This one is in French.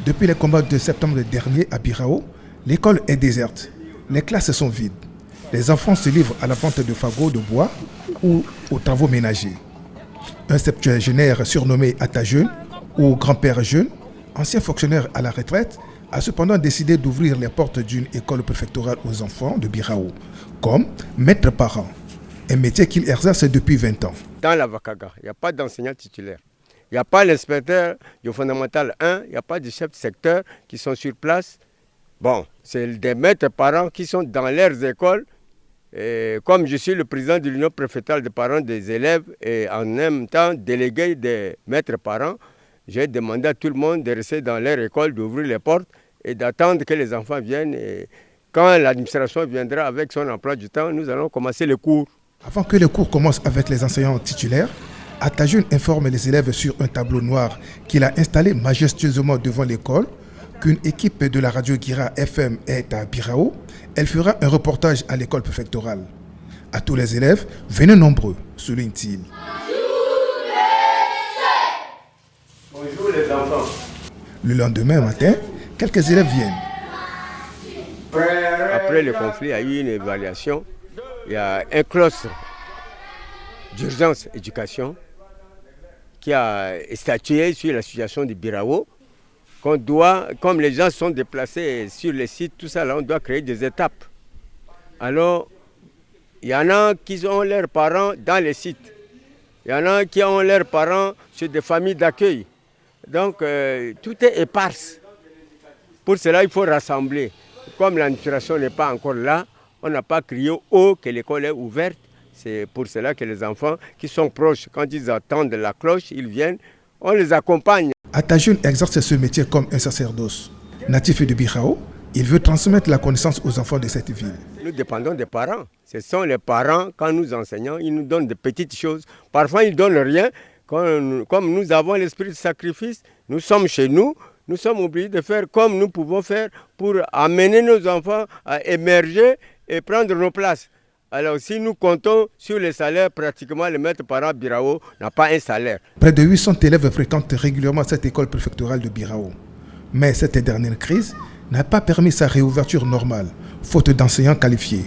Depuis les combats de septembre dernier à Birao, l'école est déserte. Les classes sont vides. Les enfants se livrent à la vente de fagots de bois ou aux travaux ménagers. Un septuagénaire surnommé Ata Jeune ou grand-père Jeune, ancien fonctionnaire à la retraite, a cependant décidé d'ouvrir les portes d'une école préfectorale aux enfants de Birao, comme maître parent, un métier qu'il exerce depuis 20 ans. Dans la Vakaga, il n'y a pas d'enseignant titulaire. Il n'y a pas l'inspecteur du fondamental 1, il n'y a pas de chef de secteur qui sont sur place. Bon, c'est des maîtres parents qui sont dans leurs écoles. Et comme je suis le président de l'union préfectorale des parents des élèves et en même temps délégué des maîtres parents, j'ai demandé à tout le monde de rester dans leur école, d'ouvrir les portes et d'attendre que les enfants viennent. Et quand l'administration viendra avec son emploi du temps, nous allons commencer les cours. Avant que les cours commencent avec les enseignants titulaires, Atajun informe les élèves sur un tableau noir qu'il a installé majestueusement devant l'école, qu'une équipe de la radio Guira FM est à Birao. Elle fera un reportage à l'école préfectorale. À tous les élèves, venez nombreux, souligne-t-il. Bonjour les enfants. Le lendemain matin, quelques élèves viennent. Après le conflit, il y a eu une évaluation. Il y a un cluster d'urgence éducation qui a statué sur la situation de Birao. Qu'on doit, comme les gens sont déplacés sur les sites, tout ça, là, on doit créer des étapes. Alors, il y en a qui ont leurs parents dans les sites. Il y en a qui ont leurs parents sur des familles d'accueil. Donc, tout est éparse. Pour cela, il faut rassembler. Comme l'administration n'est pas encore là, on n'a pas crié haut que l'école est ouverte. C'est pour cela que les enfants qui sont proches, quand ils attendent la cloche, ils viennent, on les accompagne. Atajun exerce ce métier comme un sacerdoce. Natif de Birao, il veut transmettre la connaissance aux enfants de cette ville. Nous dépendons des parents. Ce sont les parents, quand nous enseignons, ils nous donnent de petites choses. Parfois, ils ne donnent rien. Comme nous avons l'esprit de sacrifice, nous sommes chez nous, nous sommes obligés de faire comme nous pouvons faire pour amener nos enfants à émerger et prendre nos places. Alors si nous comptons sur les salaires, pratiquement le maître parent Birao n'a pas un salaire. Près de 800 élèves fréquentent régulièrement cette école préfectorale de Birao. Mais cette dernière crise n'a pas permis sa réouverture normale, faute d'enseignants qualifiés.